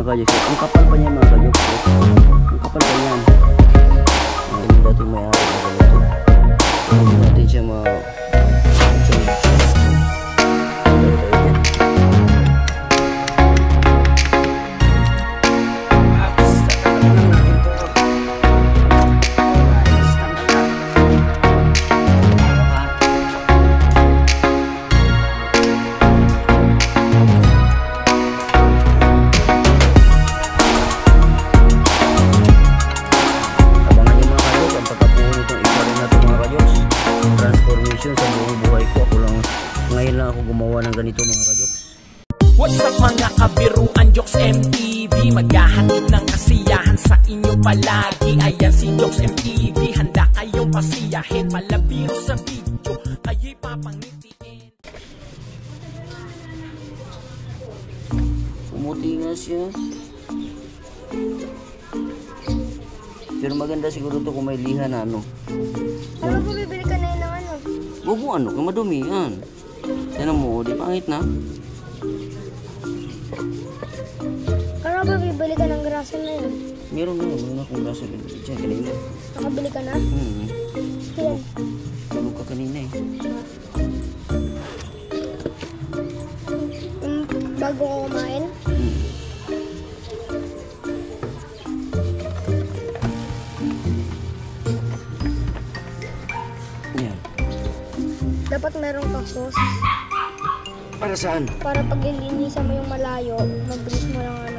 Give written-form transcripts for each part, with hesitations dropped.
kadyos. Ang kapal pa niya mga kadyos. Ang kapal pa niyan. Yung dating may araw na ganito. Hindi natin siya ganito mga kajoks. What's up mga kabiruan, Jokes MTV, maghahatid ng kasiyahan sa inyo palagi. Ayan si Jokes MTV, handa kayong pasiyahin, malabiro sa video, kayo'y papangitiin. Pumuti nga siya. Pero maganda siguro to kung may liha na ano. Ano po bibili ka na yun ng ano? Huwag mo ano, kung madumi yan. Yan mo, di pangit na. Kaya ba bibili ka ng grasa na yun? Meron akong grasa dyan kanina. Nakabili ka na? Yan. Tulog ka kanina eh. Bago ko kumain? Yan. Dapat meron kang sauce. Para saan? Para pag ilinisan mo yung malayo, mabilis mo lang ano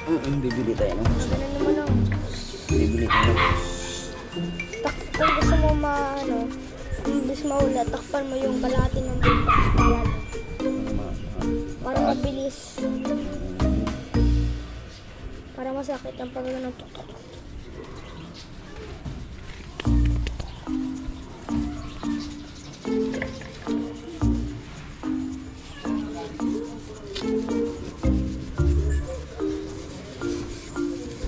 yun. Bibili tayo ng sauce. Ganun naman lang. Bibili tayo ng sauce. Kung gusto mo mabilis maulat, takpan mo yung kalahati ng butas. Para mabilis. Para masakit ang pagkakas ng tuktok.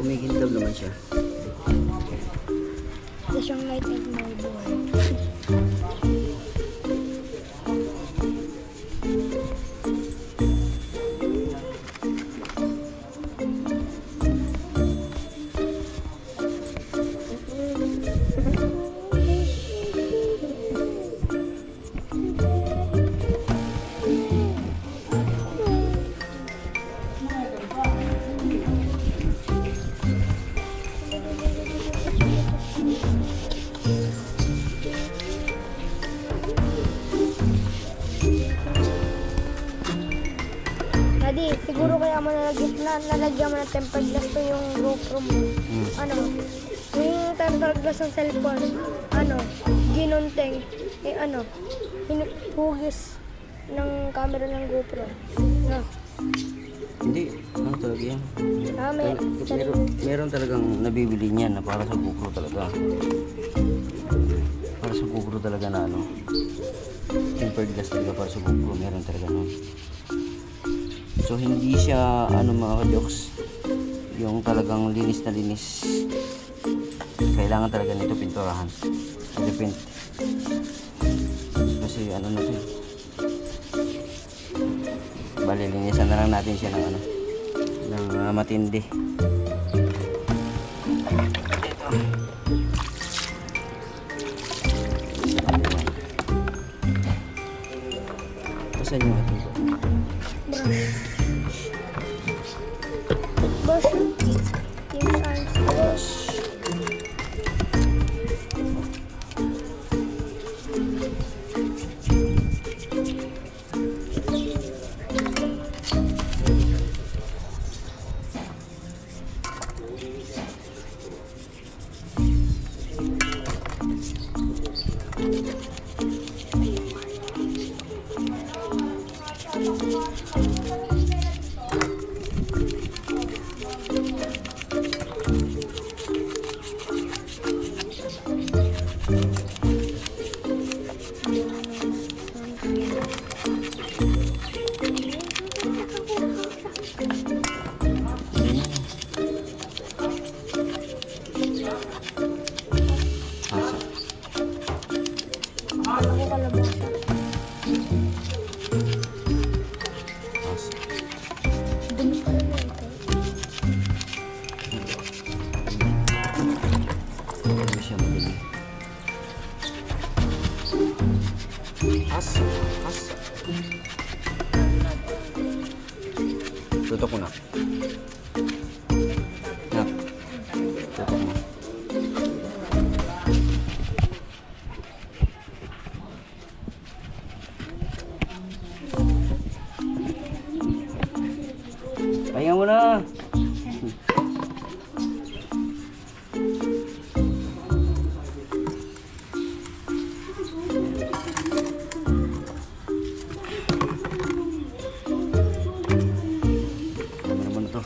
Kumikintab naman siya. Ito siyang light and my boy. Daddy, siguro kaya mo nalagyan mo ng tempered glass to yung GoPro mo. Ano? Yung tempered glass ng cellphone. Ano? Ginunteng. Hugis ng camera ng GoPro. No? Hindi. Ano talaga yan? Meron talagang nabibili niyan na para sa GoPro talaga. Para sa GoPro talaga na ano. Tempered glass talaga para sa GoPro. Meron talaga nun. So hindi siya ano mga kajoks, yung talagang linis na linis. Kailangan talaga nito pinturahan. Depende. Kasi ano na ito. Bali linisan na lang natin siya ng ano, ng matindi. Ito. Pasan yung ating ko. Brush. Yung arms. Brush. Nak, tutok mo. Pahinga mo na. Ano naman ito?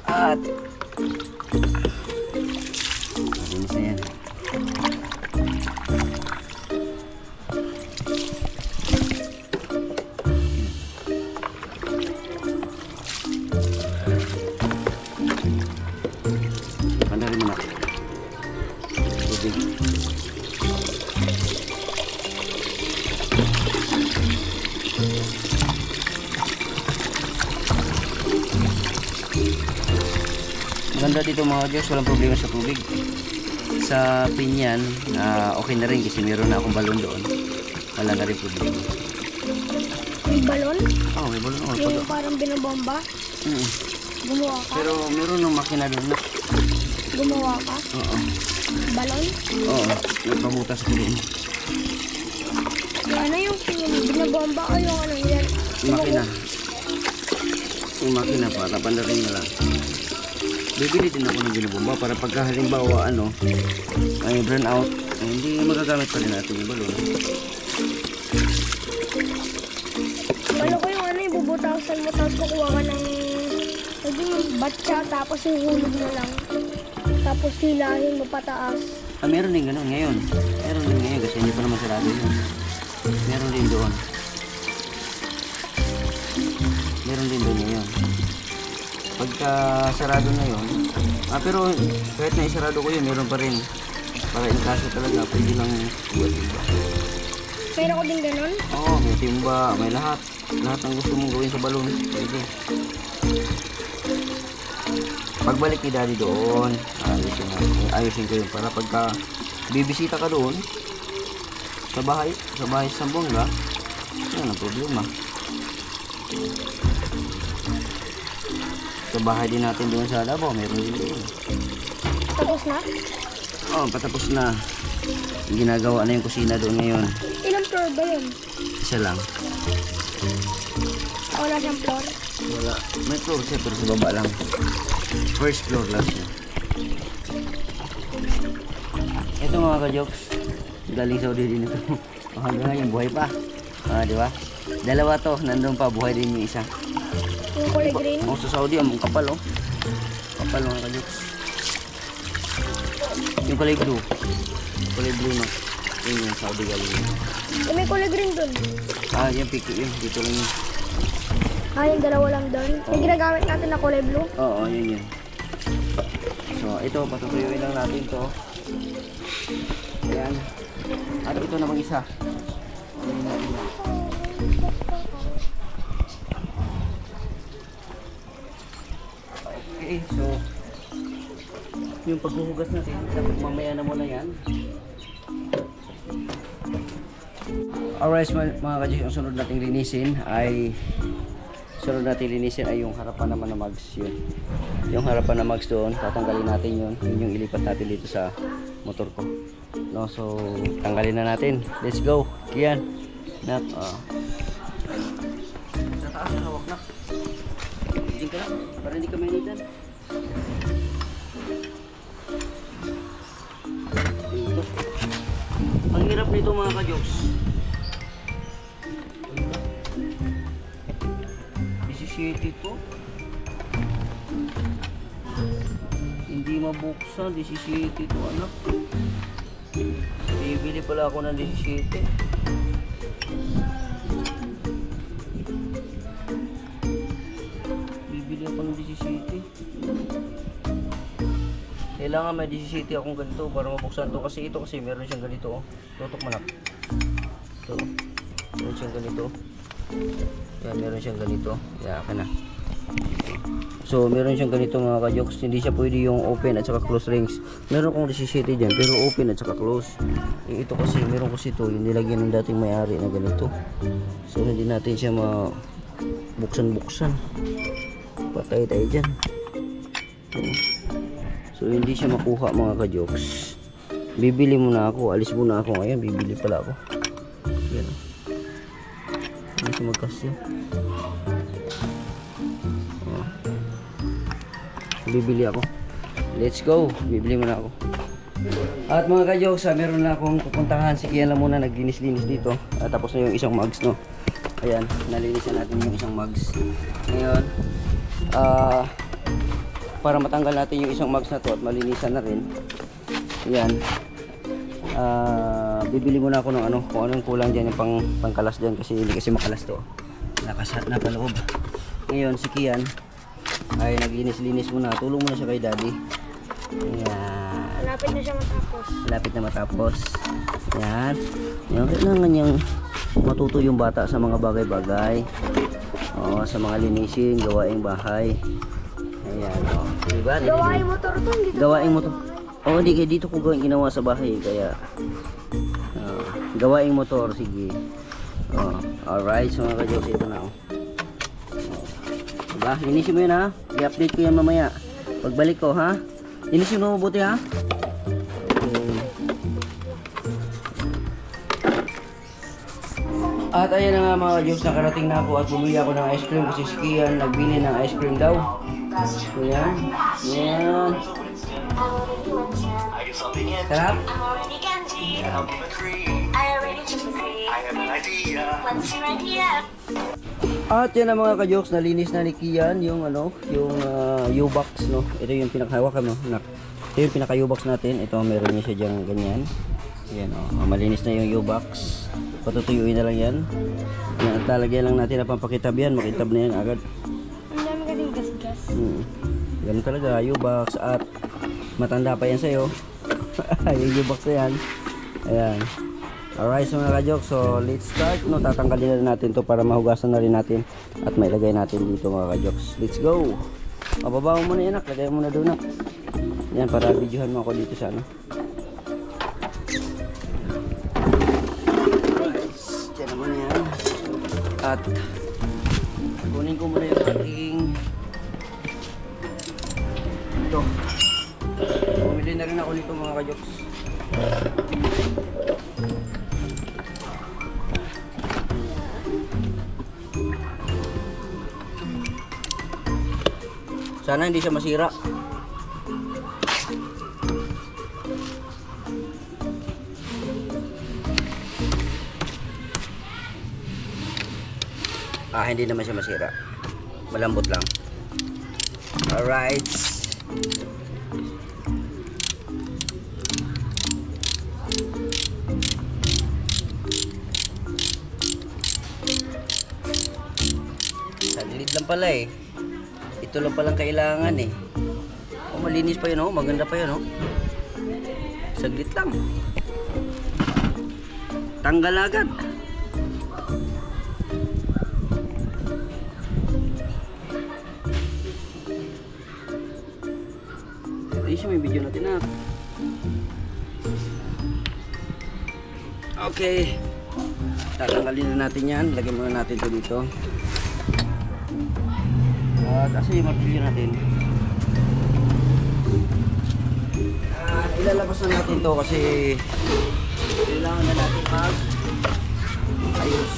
At malinis na yan. Pandarin mo na. Tubig. Maganda dito mga Diyos, walang problema sa tubig. Sa pinyan, okay na rin kasi meron na akong balon doon. Wala na rin problema. May balon? Oo, may balon. Yung parang binabomba? Gumawa ka? Pero meron ng makina doon na. Gumawa ka? Oo. Balon? Oo, nagpabutas ko doon. Ano yung binabomba o yung ano yan? Makina. Yung makina para pandarin na lang. Bibili din ako ng binabomba para pagka halimbawa ay burn out, hindi magagamit pa rin natin yung balon. Kala ko yung ano yung bubutasan mo tapos kukuha ka ng batsa tapos ihulog na lang. Tapos hilahin mo pataas. Meron din ganun ngayon. Meron din ngayon kasi hindi pa naman sarado yun. Meron din doon. Meron din doon ngayon. Pagka sarado na yun, pero kahit na isarado ko yun, meron pa rin. Para in kaso talaga, pwede lang timba. Pero ko din ganun? Oo, may timba, may lahat. Lahat ng gusto mong gawin sa balon, pwede. Pagbalik ni Daddy doon, ayusin ko yun para pagka bibisita ka doon, sa bahay sa Sambuanga, yun ang problema. Sa bahay din natin doon sa Davao, meron din doon. Tapos na? Oo, patapos na. Ginagawa na yung kusina doon ngayon. Ilang floor ba yun? Isa lang. Wala siyang floor? Wala. May floor siya pero sa baba lang. First floor lang siya. Ito mga ka-jokes. Galing Saudi din ito. Hanggang ngayon buhay pa. Di ba? Dalawa to. Nandun pa. Buhay din yung isa. Yung kulay green? Sa Saudi, ang kapal kapal mga ka-jokes. Yung kulay blue. Kulay blue no. Yun yung Saudi galing. May kulay green dun. Yung piki yun. Dito lang yun. Yung dalawa lang doon. Yung ginagamit natin na kulay blue? Oo, yun. So, ito, patutuyuin lang natin to. Ayan. At ito namang isa. Okay, so yung paghuhugas natin, dapat mamaya na muna yan. Alright, mga kajik, ang sunod nating linisin ay yung harapan naman na mags yun. Yung harapan na mags doon, tatanggalin natin yun. Yun yung ilipat natin dito sa motor ko. No, so tanggalin na natin. Let's go. Kian. Nak. Sa taas na hawak na. Diyan ka lang para hindi ka mainitan. Dito. Ang hirap nito mga ka-jokes. City to. Hindi mabuksan. 17 to anak. Bibili pala ako ng 17. Bibili ako ng 17. Kailangan may 17 akong ganito para mabuksan to. Kasi ito kasi meron siyang ganito. Tutok manak. Ito. Meron siyang ganito. Yan, meron siyang ganito. Yan, ka na. So, meron siyang ganito mga ka-jokes. Hindi siya pwede yung open at saka close rings. Meron kong 17 dyan, pero open at saka close. Ito kasi, meron kasi ito. Yung nilagyan ng dating may-ari na ganito. So, hindi natin siya mabuksan-buksan. patay tayo dyan. So hindi siya makuha mga ka-jokes. Bibili muna ako, alis muna ako ngayon, bibili pala ako. Yan. Hindi siya magkasya. Bibili ako. Let's go, bibili muna ako. At mga ka-jokes, meron na akong pupuntahan. Si Kian lang muna naglinis-linis dito. At tapos na yung isang mugs, no. Ayan, nalinisan natin yung isang mugs. Ngayon, para matanggal natin yung isang mugs na to at malinisan na rin. Ayan. Bibili muna ako ng ano, kung anong kulang dyan yung pangkalas dyan kasi hindi kasi makalas to. Nakasat na paloob. Ngayon, si Kian ay naglinis-linis muna. Tulong muna siya kay Daddy. Ayan. Malapit na siya matapos. Malapit na matapos. Ayan. Ayan. Kailangan niyang matuto yung bata sa mga bagay-bagay. Sa mga linisin, gawaing bahay. Ayan. Diba? Gawaing motor to. Gawaing motor. Hindi kaya dito ko ginawa sa bahay. Kaya gawaing motor. Sige. Alright. So mga ka-jokes, ito na. Diba? Linisin mo yun ha. I-update ko yan mamaya. Pagbalik ko ha. Linisin mo mabuti ha. Okay. At ayan na nga mga jokes, nakarating na ako at bumili ako ng ice cream kasi si Kian nagbili ng ice cream daw. Ayan. Ayan. Sarap? At yan ang mga ka-jokes, nalinis na ni Kian yung ano, yung U-box, no. Ito yung pinakahawakan mo, nak. Ito yung pinaka-U-box natin. Ito meron niya siya diyan ganyan. Ayan malinis na yung U-box. Patutuyuin na lang yan. Yan, talagyan lang natin na pampakitab yan, makitab na yan agad. Ang dami kasing gas-gas. Ganun talaga, U-box at matanda pa yan sa'yo. Yung U-box na yan. Ayan. Alright, so mga ka-jokes, so let's start, no. Tatanggalin na natin to para mahugasan na rin natin at mailagay natin dito mga ka-jokes. Let's go. Mababaw mo na yan, lagay mo na doon, nak. Yan, para videohan mo ako dito sa ano. Diyan naman yan. At kunin ko muna yung ating ito. Bumili na rin ako nito mga ka-jokes. Sana hindi siya masira. Hindi naman siya masira. Malambot lang. Alright. Saglit lang pala eh. Ito lang palang kailangan eh. Malinis pa yun, maganda pa yun. Saglit lang. Tanggal agad. Ayusin mo yung video natin na. Okay. Tatanggalin na natin yan. Lagyan muna natin ito dito. Kasi yung martilyo natin. Ilalabas na natin to kasi kailangan na natin ayos.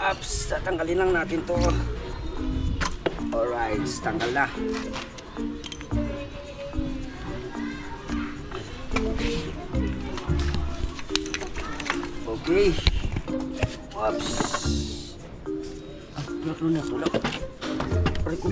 Ups, tatanggalin lang natin to. Alright, tanggal na. Okay. Oops. Tulak. Pare ko.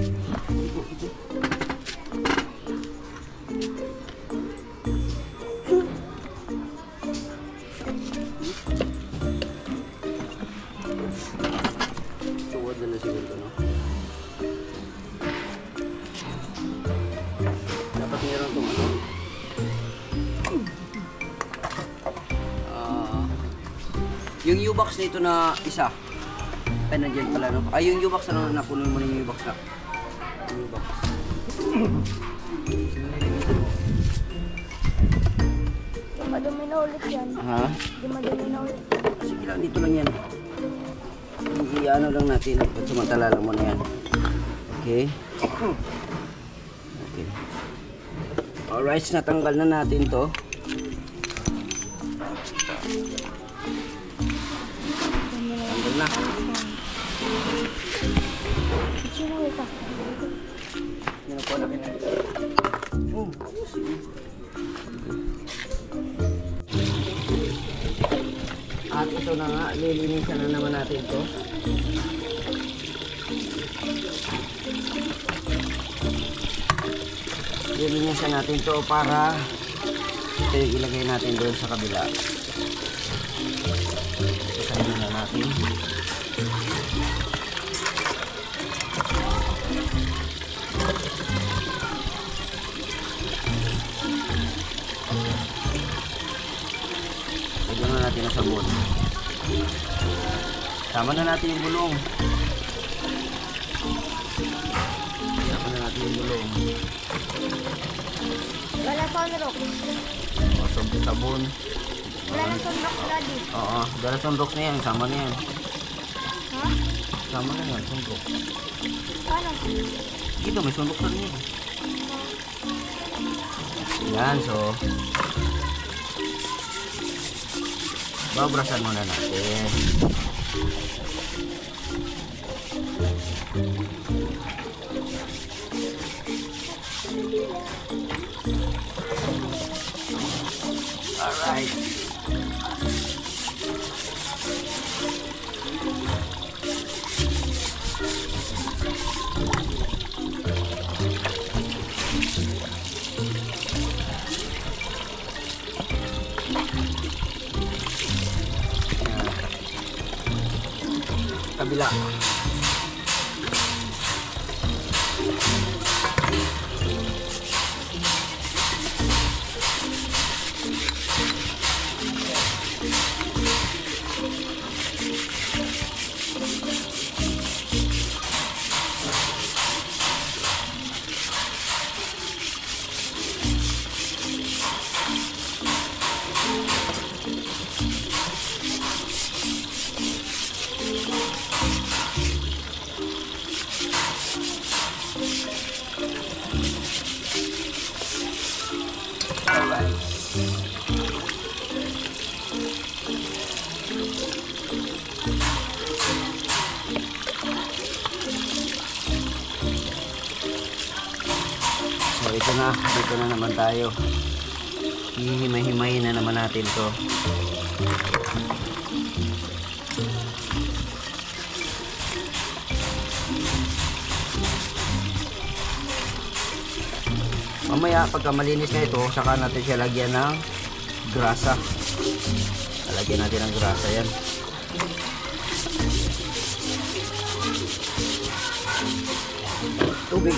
Tuwad na siguro, no? Dapat meron itong ano. Yung U-box na ito na isa. Ay, nandiyan pala, no? Ay, yung U-box na nakunin mo na yung U-box na. Yung U-box. Madumi na ulit yan. Ha? Di madumi na ulit. Sige lang, dito lang yan. I-ano lang natin. Sumantala lang muna yan. Okay. Okay. Alright, natanggal na natin to. Tanggal na. Sino ito? Yan po natin. Oh, sige. At ito na nga, lilinisan na naman natin to. Lilinisan natin to para ito yung ilagay natin doon sa kabila. Isahin na natin. Lagyan na natin ang sabon. Sama na natin yung bulong. Sama na natin yung bulong. Wala sunrock. O, sabon. Wala na sunrock, Daddy. Oo, dala sundok na yan. Sama na yan. Ha? Sama na yan, sundok. Paano? Dito, may sundok na rin yan. Yan, so babrasan muna natin. Alright. Kabila. So ito na, dito na naman tayo. Hihimay-himayin na naman natin to. Mamaya pagka malinis na ito, saka natin siya lagyan ng grasa. Lagyan natin ng grasa yan. Tubig.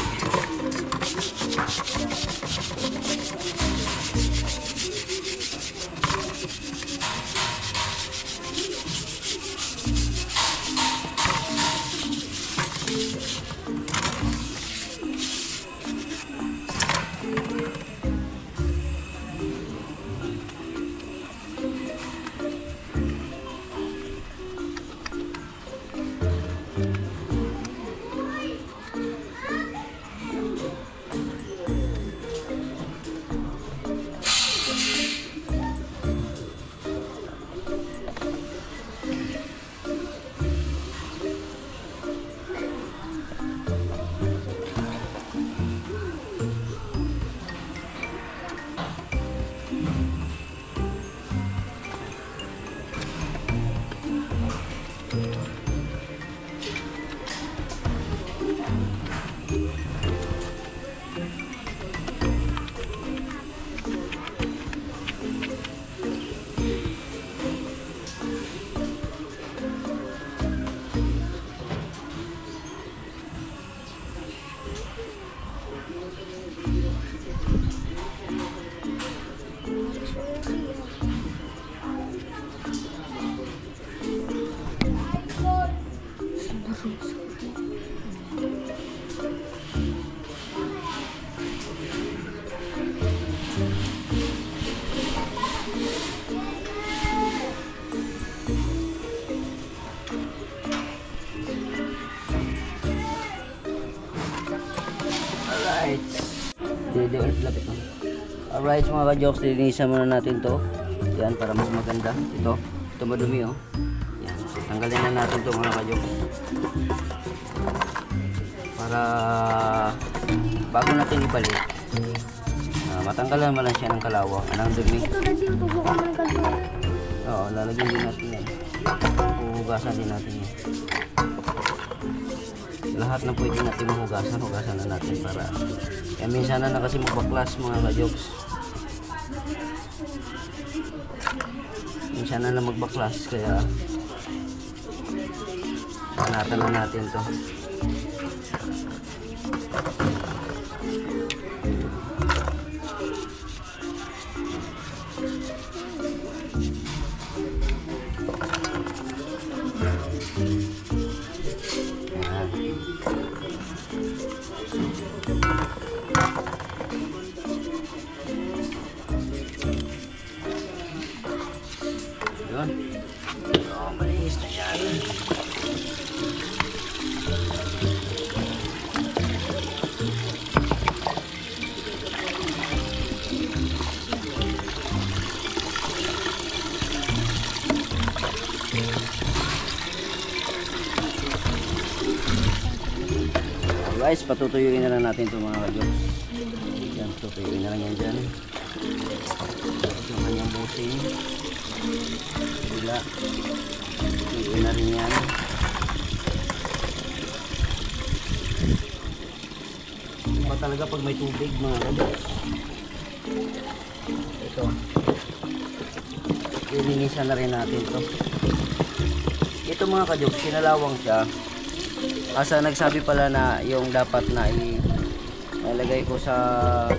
lapit mo. Alright mga ka-jokes, lilinisan muna natin to. Yan, para mas maganda. Ito madumi oh. Yan, tanggalin na natin to mga ka-jokes. Para bago natin ibalik, matanggalan mo lang siya ng kalawang, anong dumi. Ito na din, tubukan mo ng ganito. Oo, lalagyan din natin yan. Hugasan din natin yan. Lahat na pwede natin hugasan na natin para minsan na kasi magbaklas mga ka-jokes. Minsan na magbaklas kaya panatan na natin to. Yun. Oh, malinis na yan. Guys, patutuyuin na lang natin ito mga ka-jokes. Yan, tutuyuin na lang yan dyan. Yung kanyang busing. Bila. Tutuyuin na rin yan. Iba talaga pag may tubig mga ka-jokes. Ito. Ilinisan na rin natin ito. Ito mga ka-jokes, sinalawang siya. Asa nagsabi pala na yung dapat na ilagay ko sa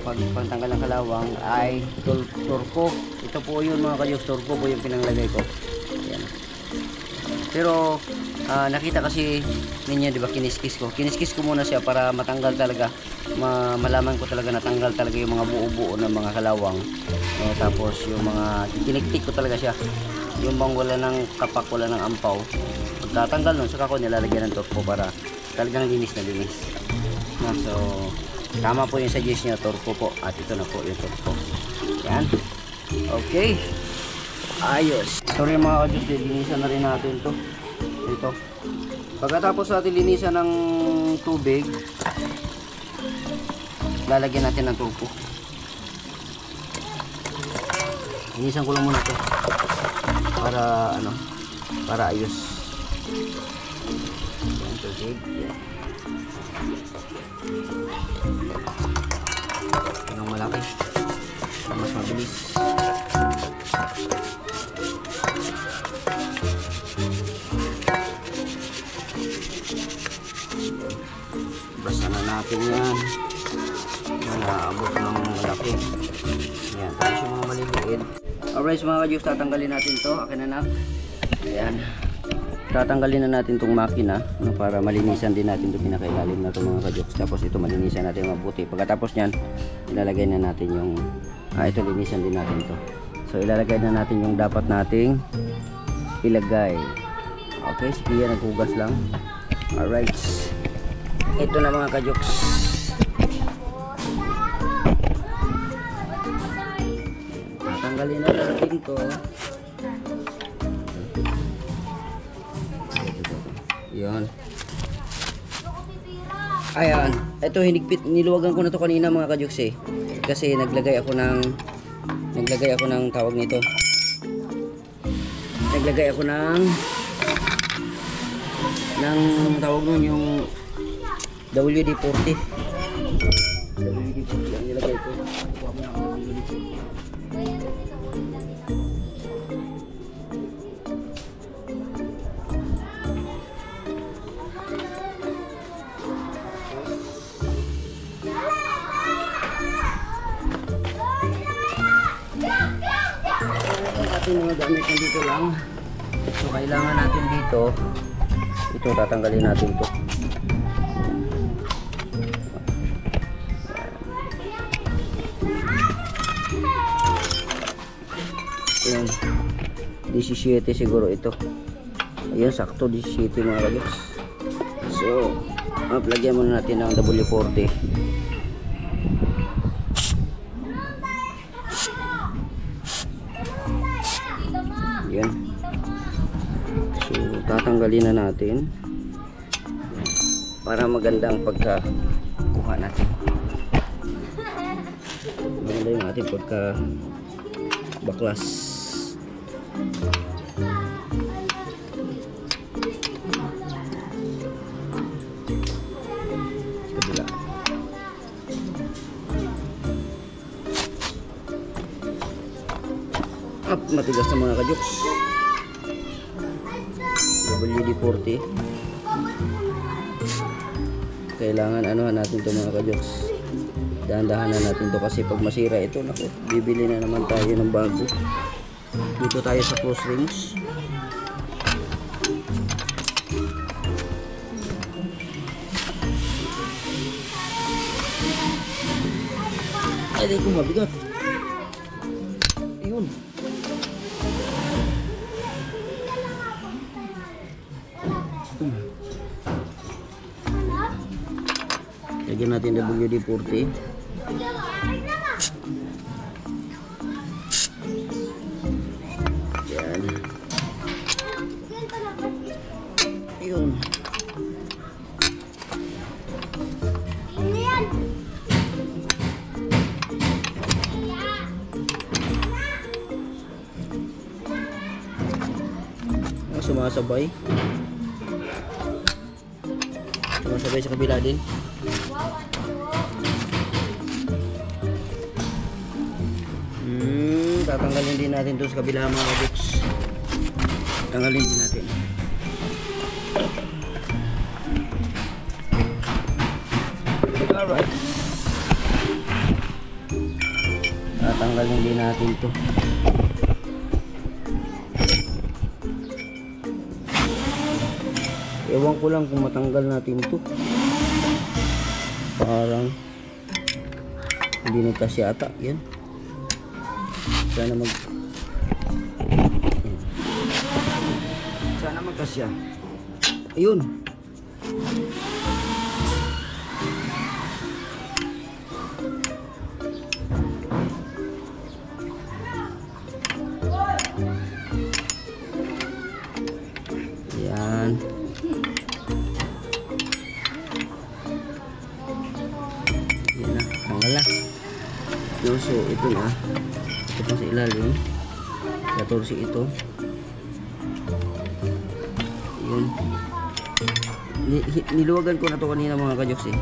pagtanggal ng kalawang ay turko. Ito po yun mga ka-jokes, turko po yung pinanglagay ko. Ayan. Pero nakita kasi ninyo, di ba, kiniskis ko muna siya para matanggal talaga, malaman ko talaga natanggal talaga yung mga buo-buo ng mga kalawang. Tapos yung mga tiniktik ko talaga siya, yung bang wala ng kapak, wala ng ampaw. Pagkatanggal nun, saka ko nilalagyan ng turko para talagang linis na linis. So tama po yung suggest nyo, turko po, at ito na po yung turko. Yan, okay, ayos. Sorry mga ka-jokes, linisan na rin natin to. Ito, pagkatapos natin linisan ng tubig, lalagyan natin ng turko. Linisan ko lang muna to para para ayos. Yan, tubig. Yan. Anong malaki para mas mabilis. Basta na natin yan. Naabot ng malaki. Yan, tapos yung mga maliliit. Alright mga ka-jokes, tatanggalin natin to. Akin na na. Ayan. Tatanggalin na natin itong makina para malinisan din natin itong pinakailalim na itong mga ka-jokes. Tapos ito malinisan natin mabuti. Pagkatapos nyan, ilalagay na natin yung ito, linisan din natin ito. So ilalagay na natin yung dapat nating ilagay. Okay, sige yan, naghugas lang. Alright, ito na mga ka-jokes. Tatanggalin na natin ito. Yan. Ayan, ito hinigpit, niluwagan ko na to kanina mga ka-jokes eh. Kasi naglagay ako ng tawag nito. Naglagay ako ng tawag nun yung WD-40. WD-40 ang nilagay ko. Kuha mo na ako ng WD-40. Ating mga gamit nandito lang. So kailangan natin dito, ito tatanggalin natin ito. Ayan, 17 siguro ito. Ayan, sakto 17 mga ka-jokes. So lagyan muna natin ng W40. natin. So tatanggalin na natin para maganda ang pagkakuha natin. Maganda yung ating pagka baklas. Kabila. Up, matigas na mga kajoks. WD-40. Kailangan anuhan natin ito mga kajoks. Dahan-dahanan natin ito kasi pag masira ito, naku, bibili na naman tayo ng bago. Dito tayo sa close range. Ay, di ko mabigat. Ayun. Lagyan natin WD-40. Yan. Ayun. Sumasabay. Sumasabay sa kabila din. Tatanggalin din natin doon sa kabila mga kajoks. Tanggalin din natin. Alright. Tatanggalin din natin to. Ewan ko lang kung matanggal natin to. Parang hindi nagkasya ata. Yan. Sana magkasya. Ayun. Yan. Yan na, tanggal na. So ito na. Ito pa sa ilalim. 14 ito. Yun. Niluwagan ko na to kanina mga kajoks eh.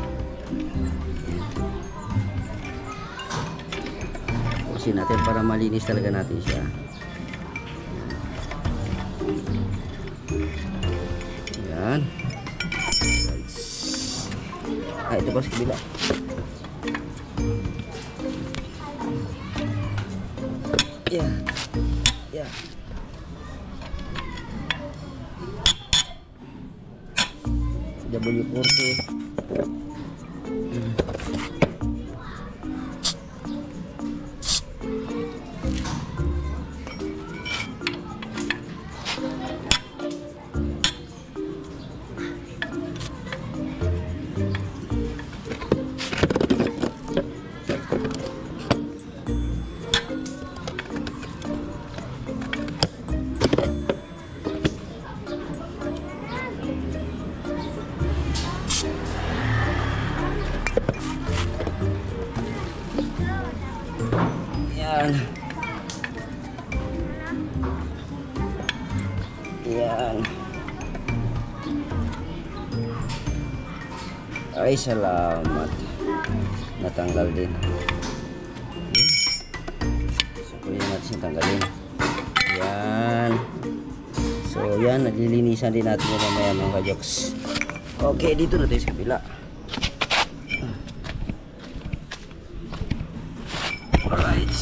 Pusin natin para malinis talaga natin siya. Yan. Ah, ito pa sa kabila. Yeah. Yeah. W40. Yan. Yan. Ay, salamat. Natanggal din. So, kunin natin tanggalin. Yan. So, yan. Naglilinisan din natin yung mamaya mga kajoks. Okay, dito na tayo sa kabila. Alright.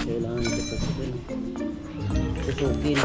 Kailangan ito tutukin.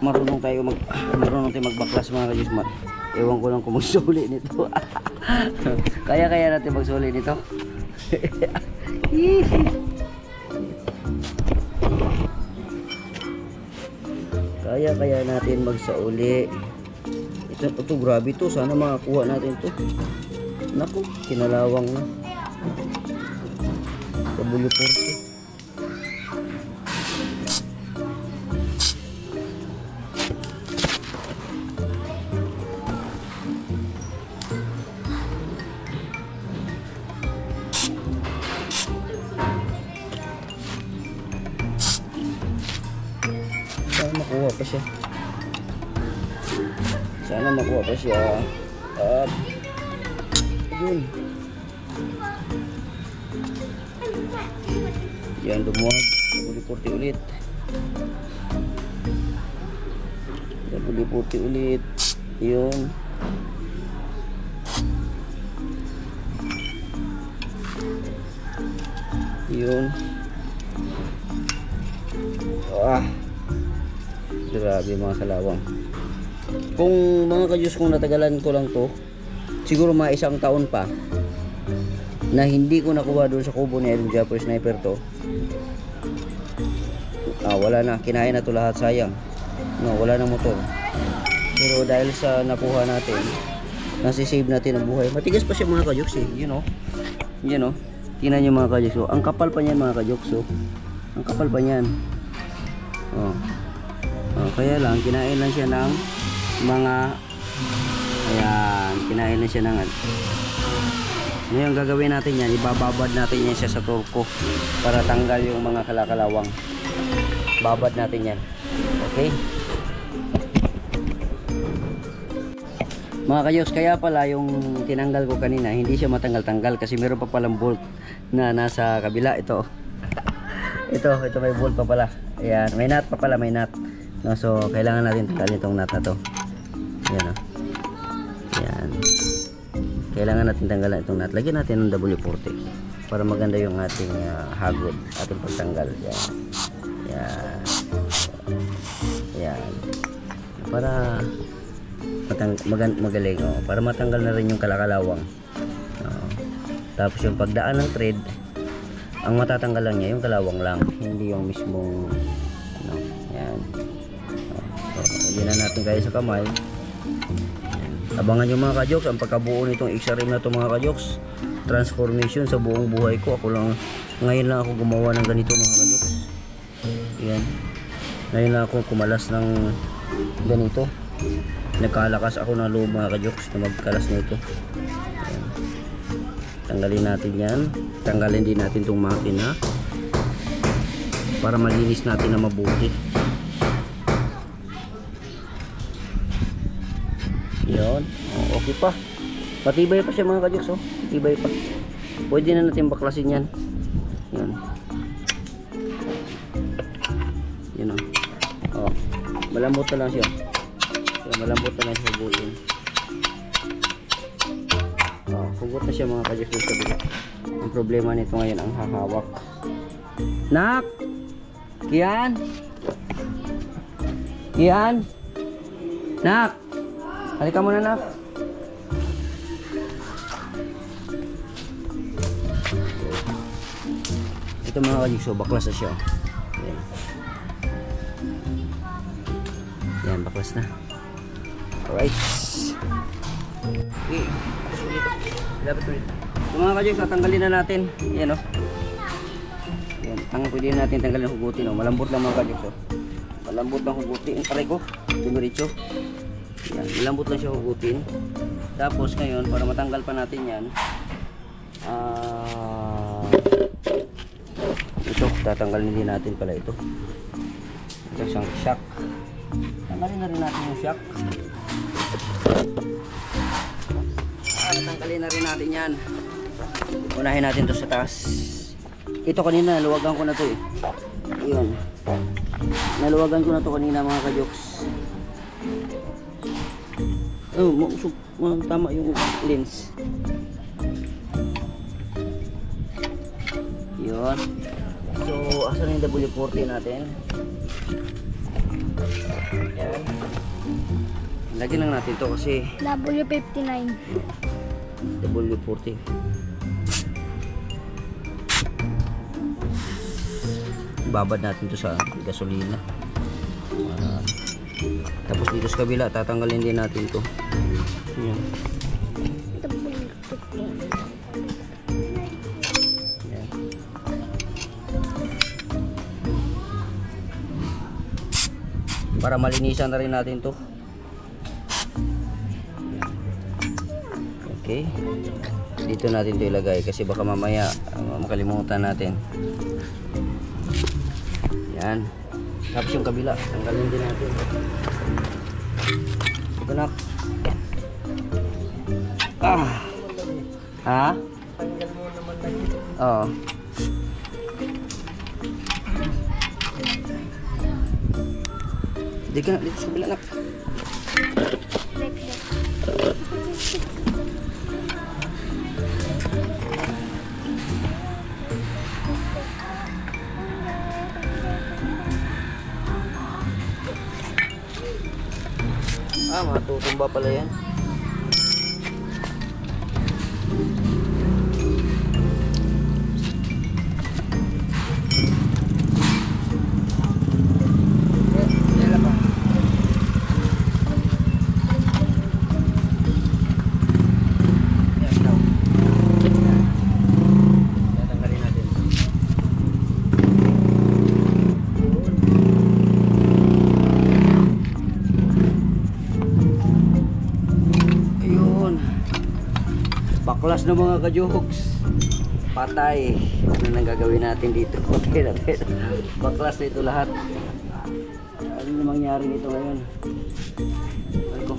marunong tayo magbaklas mga kajus. Ewan ko lang kung magsuli nito. Kaya natin magsuli nito. Kaya natin magsauli. Ito grabe to. Sana makakuha natin to. Naku, kinalawang na. W40. Sana makuha pa siya. At yun. Yan, lumuwag. W40 ulit. W40 ulit. Yun. Yun. Grabe mga kalawang. Kung mga kajus, kung natagalan ko lang to, siguro mga 1 taon pa na hindi ko nakuha doon sa kubo ni Iron Japper Sniper to, wala na, kinain na to lahat, sayang. No, wala na motor. Pero dahil sa nakuha natin, nasisave natin ang buhay. Matigas pa siya mga kajus eh, you know. Tingnan nyo mga kajus. So, ang kapal pa niyan mga kajus. So, ang kapal pa niyan. Kaya lang kinain lang siya ng mga, ayan, kinain lang siya ng, ngayon gagawin natin yan, ibababad natin yan siya sa turko para tanggal yung mga kalakalawang. Babad natin yan, okay mga kayos. Kaya pala yung tinanggal ko kanina hindi siya matanggal-tanggal kasi meron pa palang bolt na nasa kabila. Ito ito may bolt pa pala, ayan, may nut pa pala, may nut. No, so kailangan natin tanggalin itong nut na to. Ayan, ayan. Kailangan natin tanggalan itong nut. Lagyan natin ng W40 para maganda yung ating hagod, ating pagtanggal. Ayan. Ayan. Para magaling, para matanggal na rin yung kalakalawang. Tapos yung pagdaan ng thread, ang matatanggal lang niya yung kalawang lang, hindi yung mismong ayan. Lagyan na natin kayo sa kamay. Abangan nyo mga kajoks ang pagkabuo nitong XRM na to mga kajoks. Transformation sa buong buhay ko. Ngayon lang ako gumawa ng ganito mga kajoks. Ayan. Ngayon lang ako kumalas ng ganito. Nagkalakas ako ng loob mga kajoks na magkalas nito. Ayan. Tanggalin natin yan. Tanggalin din natin itong makina para malinis natin na mabuti. Yun, okay pa. Matibay pa siya mga kajoks, matibay pa. Pwede na natin baklasin yan. Yan. Yun malambot na lang siya. Malambot na lang siya hugutin. Hugot na siya mga kajoks sa kabila. Ang problema nito ngayon ang hahawak. Nak! Kian! Kian! Nak! Halika muna, nak. Ito mga kajik, so baklas na siya. Ayan. Ayan, baklas na. Alright. Okay. Dapat ulit. So mga kajik, tatanggalin na natin. Ayan, Ayan. Pwede natin tanggalin ang hugutin. Malambot lang mga kajik. Malambot lang hugutin. Aray ko. Dumiritso. Yan, malambot lang siya hugutin. Tapos ngayon, para matanggal pa natin yan, ito, tatanggalin din natin pala ito. Ito siyang shock. Tanggalin na rin natin yung shock. Tanggalin na rin natin yan. Unahin natin to sa taas. Ito kanina, naluwagan ko na to eh. Yun. Naluwagan ko na to kanina mga kajoks. Tama yung lens. Yun. So, asan yung W40 natin? Yan. Lagyan lang natin to kasi W59. W40. Babad natin to sa gasolina. Tapos dito sa kabila, tatanggalin din natin to. Yan. Yan. Para malinisan na rin natin to. Okay. Dito natin to ilagay kasi baka mamaya makalimutan natin. Yan. Tapos yung kabila, tanggalin din natin. Ito na. Ah. Ha? Tanggal mo naman lang ito. Oo. Dito na, dito sa kabila na. Matutumba pala yan. Baklas na mga kajoks. Patay. Ano nang gagawin natin dito? Okay natin. Baklas na ito lahat. Ano na mangyari nito ngayon? Ay ko.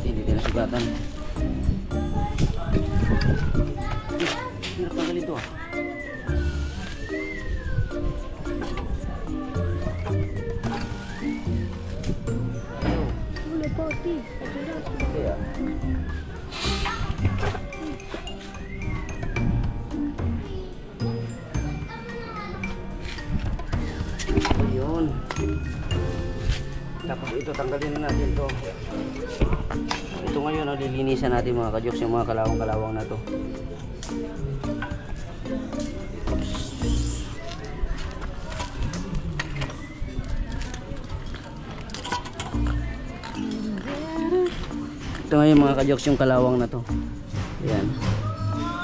Hindi tayo nasugatan. Hirap tanggal ito ah. Wala po, Ti. Kaya. Ayun. Tapos ito tanggalin na natin to. Ito ngayon lilinisan natin mga kajoks yung mga kalawang-kalawang na to. Ito ngayon mga kajoks yung kalawang na to. Ayan.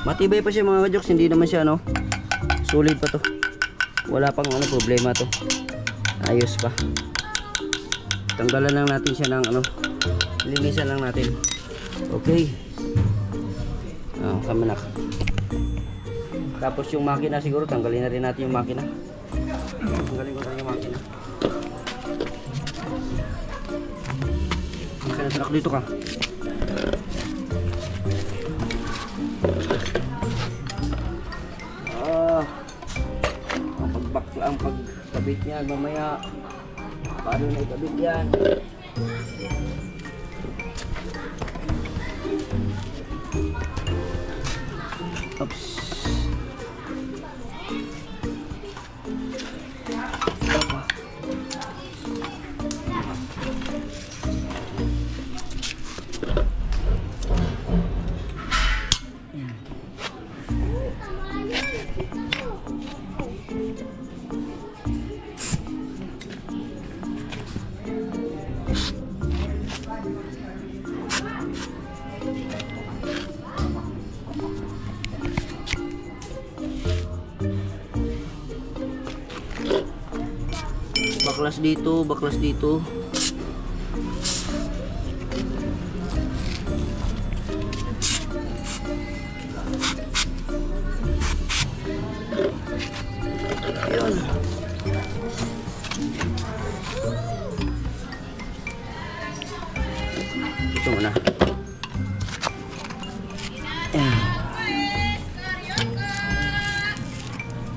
Matibay pa siya mga kajoks, hindi naman siya ano. Solid pa to. Wala pang ano problema to. Ayos pa. Tanggalan lang natin siya ng ano. Linisan lang natin. Okay. Kamanak. Tapos yung makina siguro tanggalin na rin natin yung makina. Tanggalin ko na yung makina. Makina truck dito ka. Ang pagkabit niyan mamaya paano na ikabit yan. Oops. Baklas dito, baklas dito. Ayun. Ito muna.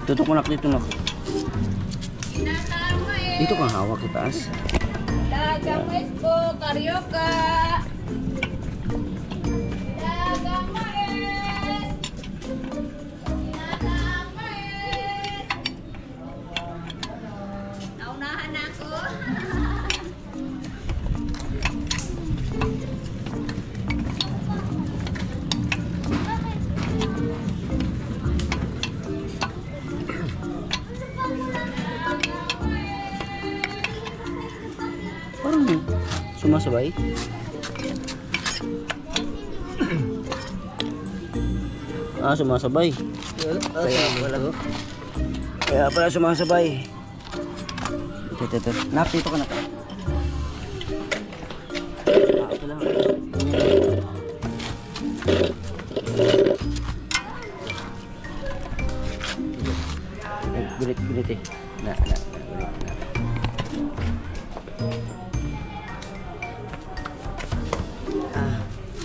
Tutok mo nak dito nak. Dito kang hawak ke taas. Dagang Wesko, Karyoka. Dagang Maes. Dagang Maes. Naunahan ako. Sumasabay? Sumasabay. Kaya pala sumasabay. Ito. Nak, dito ka na. Ito lang. Gulit eh. Gulit.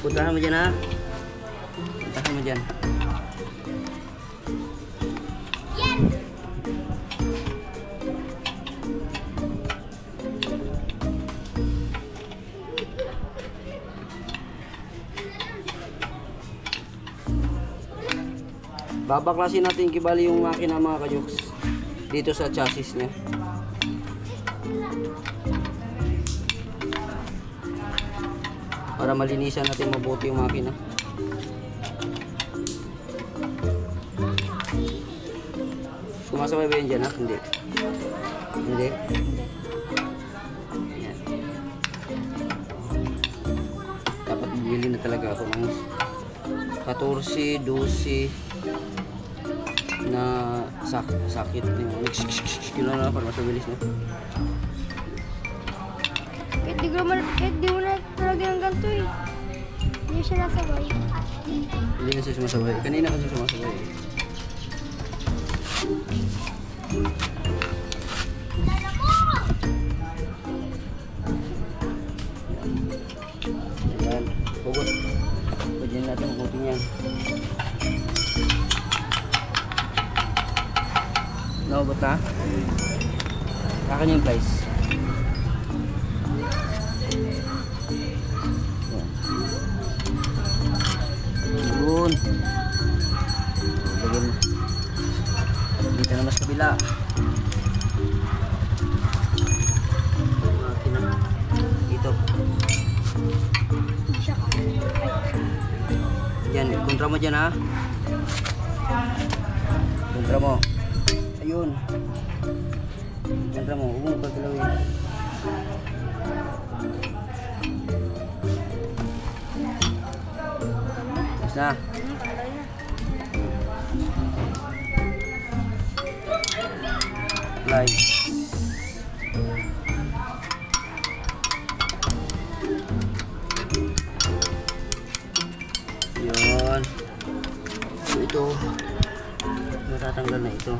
Puntahan mo dyan ha. Puntahan mo dyan. Babaklasin natin kibali yung makina mga kajoks dito sa chassis niya. Para malinisan natin mabuti yung makina. Sumasabay ba yun dyan ha? Hindi. Hindi. Yan. Dapat bumili na talaga ako ng 14, 12 na sakit yung kilo na para mas mabilis na. Kahit di mo na talaga ng ganito eh. Hindi siya nasabay. Hindi na siya sumasabay. Kanina kasi sumasabay eh. Ayan. Hugot. Pwede natin hugutin yan. Naubot na? Kakan yung place. Yun. Lagyan. Dito na mas kabila. Makina. Dito. Yan. Kontra mo dyan ha. Kontra mo. Ayun. Kontra mo. Huwag mo pagkalawin. Tapos na. Live. Yun. Ito. Matatanggal na ito.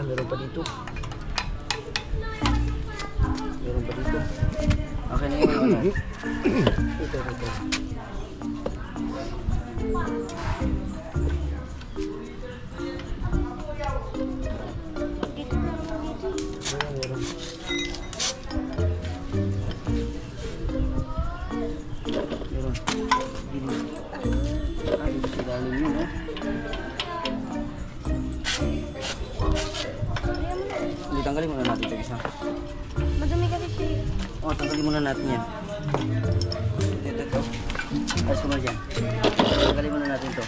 Meron pa dito. Meron pa dito. Okay na yun. Ito. Tanggalin muna natin ito isa. Madami ka rin siya. Oh, tanggalin muna natin yan. Ito. Ayos ko muna dyan. Tanggalin muna natin ito.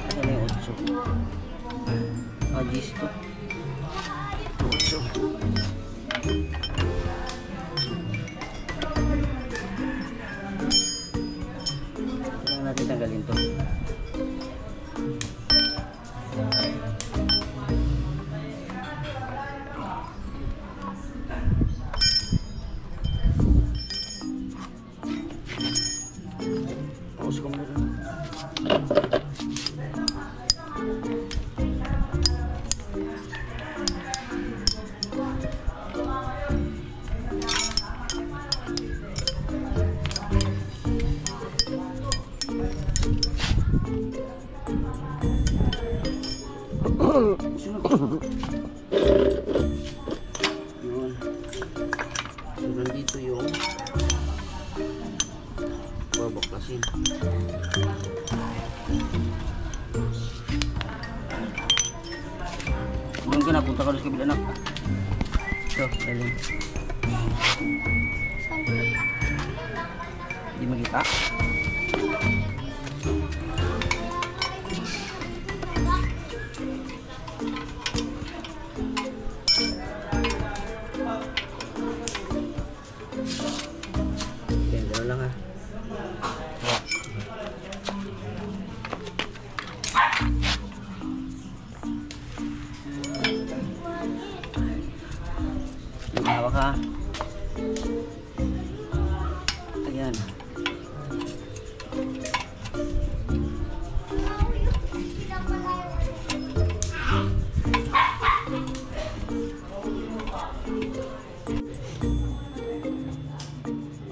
Ito na yung 8. Gis ito. 8. Kailangan natin tanggalin ito. Yun. So, nandito yung babaklasin. Doon ka na, punta ka doon sa kabila na. Ito, daling. Hindi magita. Okay, gano'n lang ha. Hawak ha. Ayan.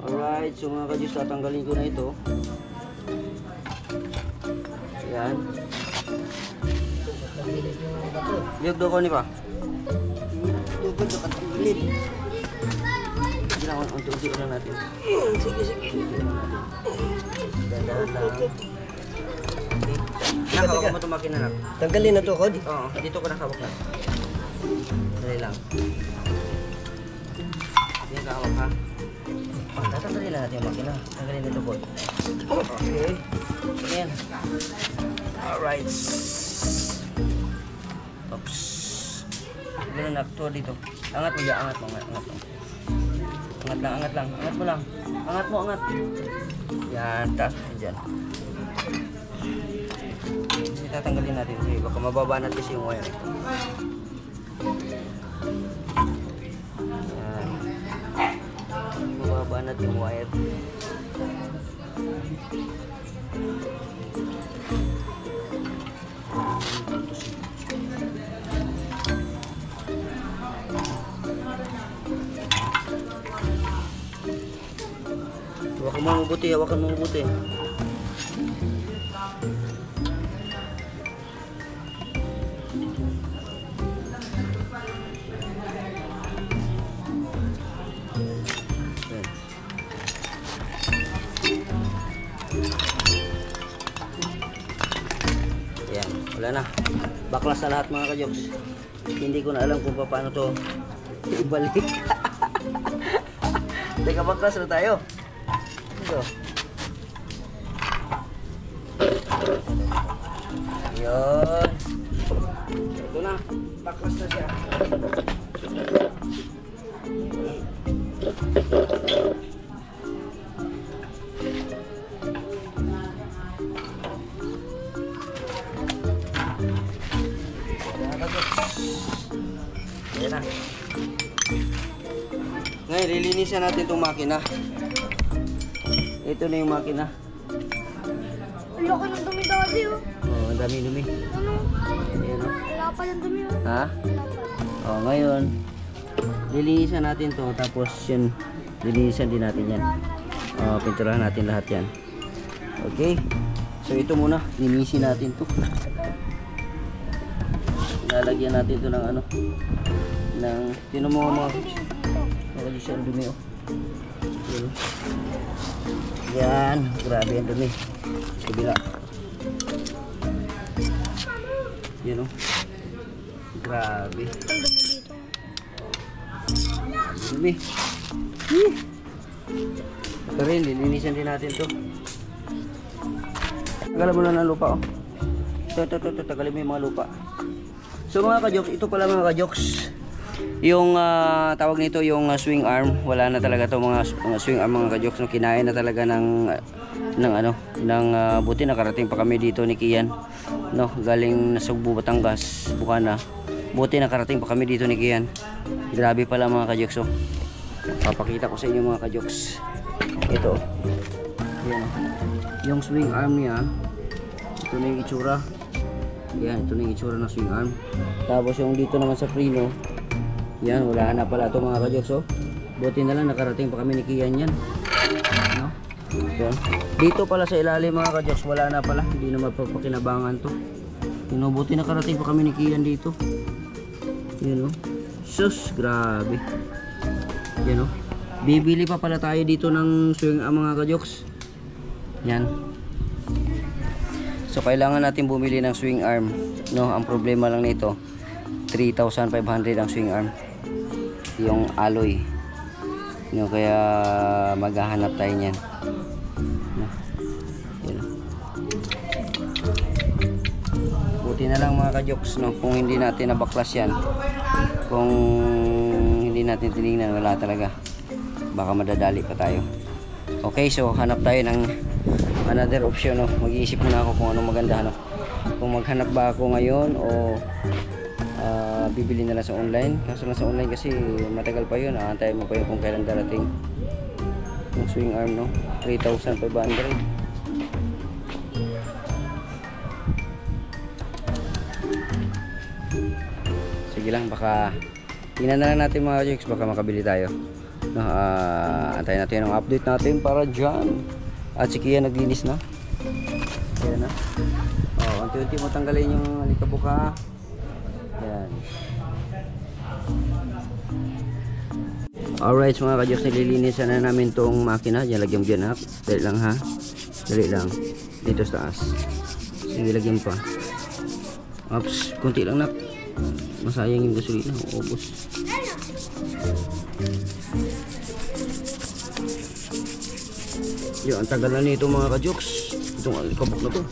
Alright, so mga ka-Diyos, tatanggalin ko na ito. Ayan. Liyog do ko ni pa. Tugod do katanggalin. Sige lang, unti-unti lang natin. Sige. Dahan-dahan lang. Nakawak mo ito makina na. Tanggalin na to, Cody. Oo, dito ko nakawak na. Dali lang. Sige, nakawak ha. Tatanggalin lang natin yung makina. Tanggalin nito po. Okay. Ayan. Alright. Oops. Ganun na. Tuwa dito. Angat mo ya. Angat mo. Angat lang. Angat mo lang. Angat mo. Yan. Taas mo dyan. Tatanggalin natin. Okay, baka mababa natin yung wire. Yan. Mababa natin yung wire. Hawakan mo mabuti. Ayan, wala na. Baklas na lahat mga ka-Joks. Hindi ko na alam kung paano to ibalik. Teka, baklas na tayo. Ito. Yun. Ito na. Baklas na siya. Ayan na. Ngayon, lilinisan natin itong makina. Ito na yung makina. Ang laki ng dumi dati oh. Oh, ang dami-dumi. Ano? Ayan o. Wala pa yung dumi oh. Ha? Oh, ngayon, lilinisan natin to. Tapos yun, lilinisan din natin yan. Oh, pinturahan natin lahat yan. Okay. So ito muna, linisin natin to. Lalagyan natin to ng ano, ng tinumo mo. Lagi siya ang dumi oh. Yan, grabe ang dumi. Sa kabila. Yan oh. Grabe. Ang dumi dito. Dumi. Ito rin, lilinisan din natin to. Tagalan mo lang ng lupa oh. Ito, tagalin mo yung mga lupa. So mga ka-Joks, ito pala mga ka-Joks, yung tawag nito yung swing arm. Wala na talaga to mga swing arm mga ka-Joks, no? Kinaya na talaga ng buti nakarating pa kami dito ni Kian, no, galing Nasugbu, Batangas, Bukana. Buti nakarating pa kami dito ni Kian. Grabe pala mga ka-Joks oh. Papakita ko sa inyo mga ka-Joks. Ito. Yan. Yung swing arm niya, ito na yung itsura. Yan, ito na yung itsura ng swing arm. Tapos yung dito naman sa preno, yan, wala na pala ito mga ka-Joks oh. Buti na lang nakarating pa kami ni Kian yan, no? Yan. Dito pala sa ilalim mga ka-Joks, wala na pala. Hindi na mapapakinabangan to. Buti nakarating pa kami ni Kian dito. Yan oh. Sus, grabe. Yan oh. Bibili pa pala tayo dito ng swing arm mga ka-Joks. Yan. So kailangan natin bumili ng swing arm, no? Ang problema lang nito, 3,500 ang swing arm. Yung alloy. No, kaya maghahanap tayo niyan. No. Yan. Buti na lang mga ka-Joks, no, kung hindi natin nabaklas yan. Kung hindi natin tinignan, wala talaga. baka madadali pa tayo. Okay, so hanap tayo ng another option, no? Mag-iisip muna ako kung anong maganda, no? Kung maghanap ba ako ngayon o bibili na lang sa online. Kaso lang sa online kasi matagal pa yun, aantayin mo pa yun kung kailan darating yung swing arm, no? 3,500. Sige lang, baka tingnan na lang natin mga Jukes, baka makabili tayo, no? Antayin natin ang update natin para dyan. At si Kia naglinis na. Ayan na. Unti-unti mo tanggalin yung alikabuka. Ayan. Alright mga ka-Jukes, nililinisan na namin tong makina. Diyan, lagyan mo dyan, ha? Dali lang, ha? Dali lang. Dito sa taas. Sige, lagyan pa. Oops, kunti lang, nak. Masayang yung gasolina, ubos. Yo, ang tagal na nito mga ka-Jukes. Itong alikabok na to.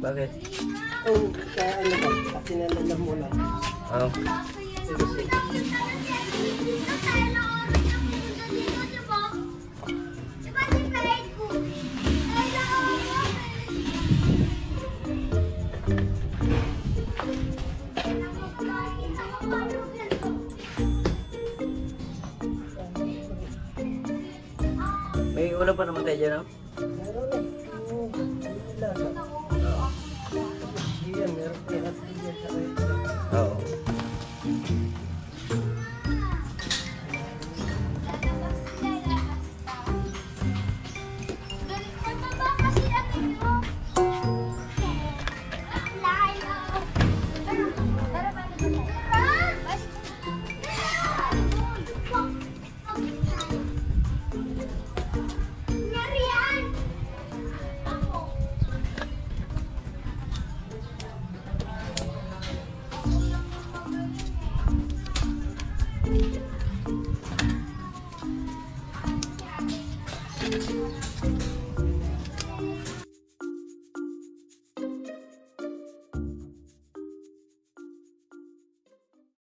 Bakit? Oh, kaya ano ba? Kasi nalalam mo lang. Oh. Sige, sige. May ulam pa naman tayo dyan, no? Meron eh. Oo, lasa. Yan, meron kaya at yan sa restaurant. Oo.